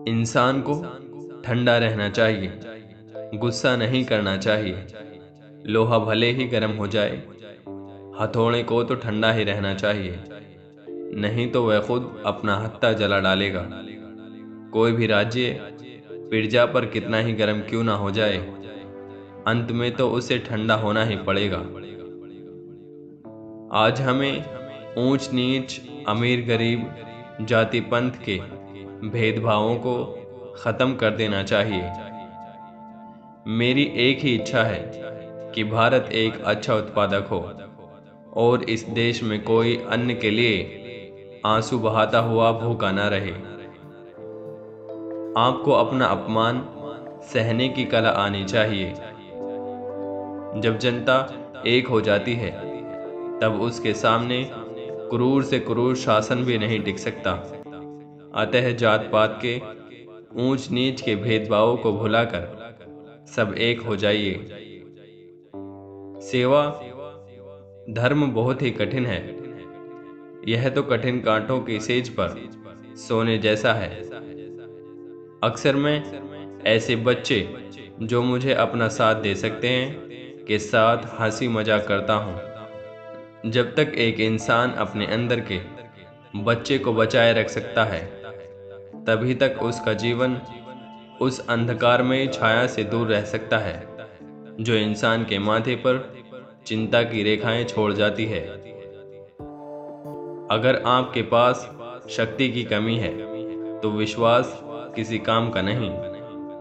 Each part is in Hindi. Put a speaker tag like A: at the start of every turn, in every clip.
A: इंसान को ठंडा रहना चाहिए, गुस्सा नहीं करना चाहिए। लोहा भले ही गर्म हो जाए, हथौड़े को तो ठंडा ही रहना चाहिए, नहीं तो वह खुद अपना हत्था जला डालेगा। कोई भी राज्य पिरजा पर कितना ही गर्म क्यों ना हो जाए, अंत में तो उसे ठंडा होना ही पड़ेगा। आज हमें ऊंच नीच, अमीर गरीब, जाति पंथ के भेदभावों को खत्म कर देना चाहिए। मेरी एक ही इच्छा है कि भारत एक अच्छा उत्पादक हो और इस देश में कोई अन्न के लिए आंसू बहाता हुआ भूखा ना रहे। आपको अपना अपमान सहने की कला आनी चाहिए। जब जनता एक हो जाती है, तब उसके सामने क्रूर से क्रूर शासन भी नहीं टिक सकता। अतः जात पात के ऊंच नीच के भेदभावों को भुलाकर सब एक हो जाइए। सेवा धर्म बहुत ही कठिन है। यह तो कठिन कांटों की सेज पर सोने जैसा है। अक्सर मैं ऐसे बच्चे जो मुझे अपना साथ दे सकते हैं के साथ हंसी मजाक करता हूँ। जब तक एक इंसान अपने अंदर के बच्चे को बचाए रख सकता है, तभी तक उसका जीवन उस अंधकारमय छाया से दूर रह सकता है जो इंसान के माथे पर चिंता की रेखाएं छोड़ जाती है। अगर आपके पास शक्ति की कमी है, तो विश्वास किसी काम का नहीं,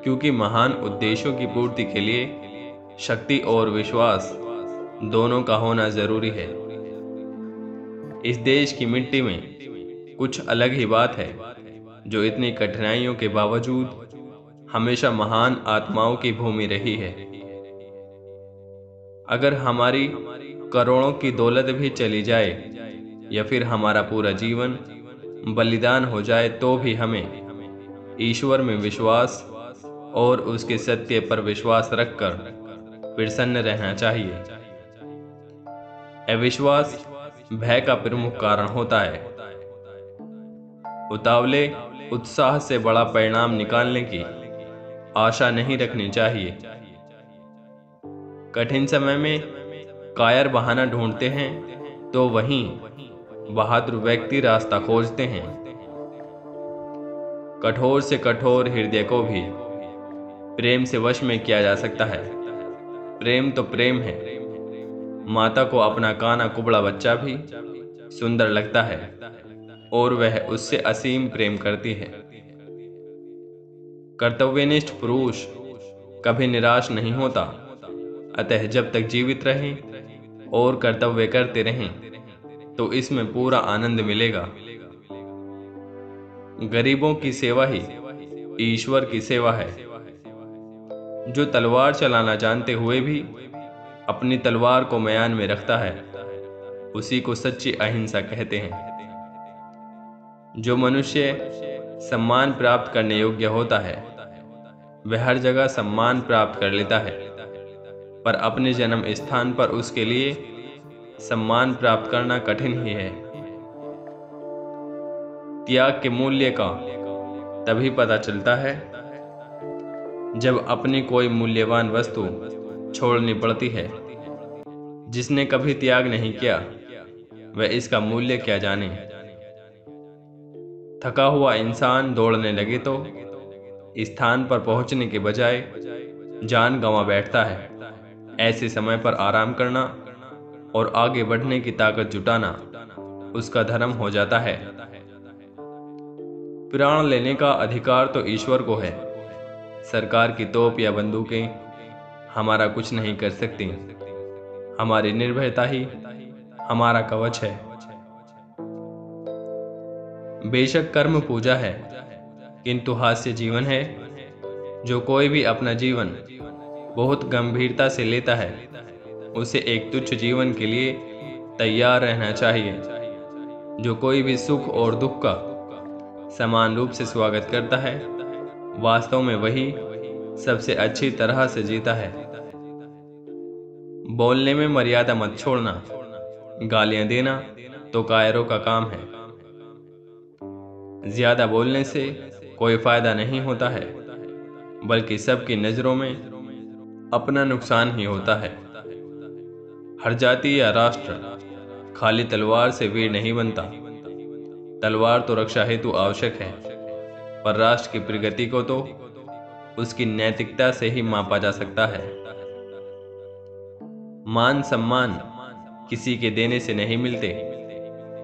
A: क्योंकि महान उद्देश्यों की पूर्ति के लिए शक्ति और विश्वास दोनों का होना जरूरी है। इस देश की मिट्टी में कुछ अलग ही बात है, जो इतनी कठिनाइयों के बावजूद हमेशा महान आत्माओं की भूमि रही है। अगर हमारी करोड़ों की दौलत भी चली जाए या फिर हमारा पूरा जीवन बलिदान हो जाए, तो भी हमें ईश्वर में विश्वास और उसके सत्य पर विश्वास रखकर प्रसन्न रहना चाहिए। अविश्वास भय का प्रमुख कारण होता है। उतावले उत्साह से बड़ा परिणाम निकालने की आशा नहीं रखनी चाहिए। कठिन समय में कायर बहाना ढूंढते हैं, तो वहीं बहादुर व्यक्ति रास्ता खोजते हैं। कठोर से कठोर हृदय को भी प्रेम से वश में किया जा सकता है। प्रेम तो प्रेम है। माता को अपना काना कुबड़ा बच्चा भी सुंदर लगता है और वह उससे असीम प्रेम करती है। कर्तव्यनिष्ठ पुरुष कभी निराश नहीं होता। अतः जब तक जीवित रहें और कर्तव्य करते रहें, तो इसमें पूरा आनंद मिलेगा। गरीबों की सेवा ही ईश्वर की सेवा है। जो तलवार चलाना जानते हुए भी अपनी तलवार को म्यान में रखता है, उसी को सच्ची अहिंसा कहते हैं। जो मनुष्य सम्मान प्राप्त करने योग्य होता है, वह हर जगह सम्मान प्राप्त कर लेता है, पर अपने जन्म स्थान पर उसके लिए सम्मान प्राप्त करना कठिन ही है। त्याग के मूल्य का तभी पता चलता है जब अपनी कोई मूल्यवान वस्तु छोड़नी पड़ती है। जिसने कभी त्याग नहीं किया, वह इसका मूल्य क्या जाने। थका हुआ इंसान दौड़ने लगे तो स्थान पर पहुंचने के बजाय जान गंवा बैठता है। ऐसे समय पर आराम करना और आगे बढ़ने की ताकत जुटाना उसका धर्म हो जाता है। प्राण लेने का अधिकार तो ईश्वर को है। सरकार की तोप या बंदूकें हमारा कुछ नहीं कर सकती। हमारी निर्भयता ही हमारा कवच है। बेशक कर्म पूजा है, किंतु हास्य जीवन है। जो कोई भी अपना जीवन बहुत गंभीरता से लेता है, उसे एक तुच्छ जीवन के लिए तैयार रहना चाहिए। जो कोई भी सुख और दुख का समान रूप से स्वागत करता है, वास्तव में वही सबसे अच्छी तरह से जीता है। बोलने में मर्यादा मत छोड़ना। गालियां देना तो कायरों का काम है। ज्यादा बोलने से कोई फायदा नहीं होता है, बल्कि सबकी नज़रों में अपना नुकसान ही होता है। हर जाति या राष्ट्र खाली तलवार से वीर नहीं बनता। तलवार तो रक्षा हेतु आवश्यक है, पर राष्ट्र की प्रगति को तो उसकी नैतिकता से ही मापा जा सकता है। मान सम्मान किसी के देने से नहीं मिलते,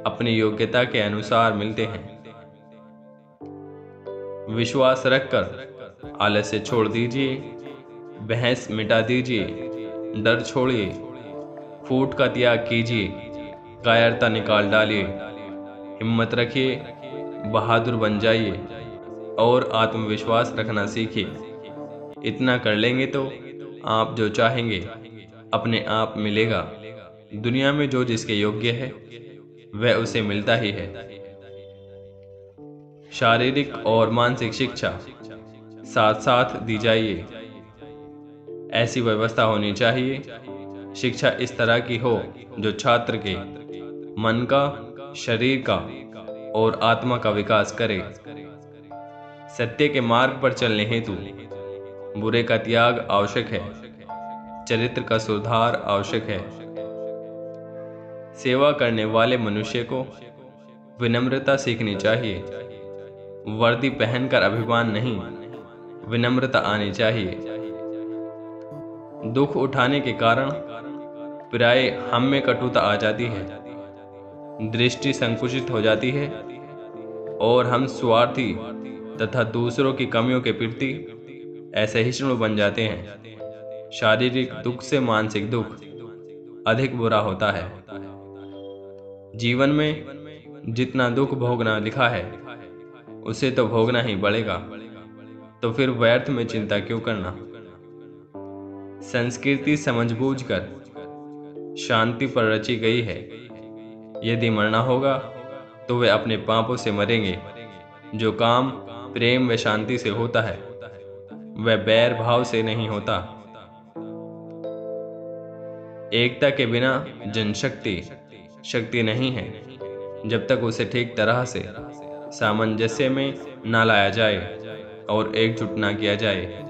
A: अपनी योग्यता के अनुसार मिलते हैं। विश्वास रखकर आलस्य छोड़ दीजिए, बहस मिटा दीजिए, डर छोड़िए, फूट का त्याग कीजिए, कायरता निकाल डालिए, हिम्मत रखिए, बहादुर बन जाइए और आत्मविश्वास रखना सीखिए। इतना कर लेंगे तो आप जो चाहेंगे अपने आप मिलेगा। दुनिया में जो जिसके योग्य है वह उसे मिलता ही है। शारीरिक और मानसिक शिक्षा साथ साथ दी जाइए। ऐसी व्यवस्था होनी चाहिए, शिक्षा इस तरह की हो जो छात्र के मन का, शरीर का और आत्मा का विकास करे। सत्य के मार्ग पर चलने हेतु बुरे का त्याग आवश्यक है, चरित्र का सुधार आवश्यक है। सेवा करने वाले मनुष्य को विनम्रता सीखनी चाहिए। वर्दी पहनकर अभिमान नहीं, विनम्रता आनी चाहिए। दुख उठाने के कारण प्राय हम में कटुता आ जाती है, दृष्टि संकुचित हो जाती है और हम स्वार्थी तथा दूसरों की कमियों के प्रति असहिष्णु बन जाते हैं। शारीरिक दुख से मानसिक दुख अधिक बुरा होता है। जीवन में जितना दुख भोगना लिखा है उसे तो भोगना ही पड़ेगा, तो फिर व्यर्थ में चिंता क्यों करना। संस्कृति समझबूझकर शांति पर रची गई है। यदि मरना होगा तो वे अपने पापों से मरेंगे। जो काम प्रेम व शांति से होता है वह बैर भाव से नहीं होता। एकता के बिना जनशक्ति शक्ति नहीं है, जब तक उसे ठीक तरह से सामंजस्य में ना लाया जाए और एकजुट ना किया जाए।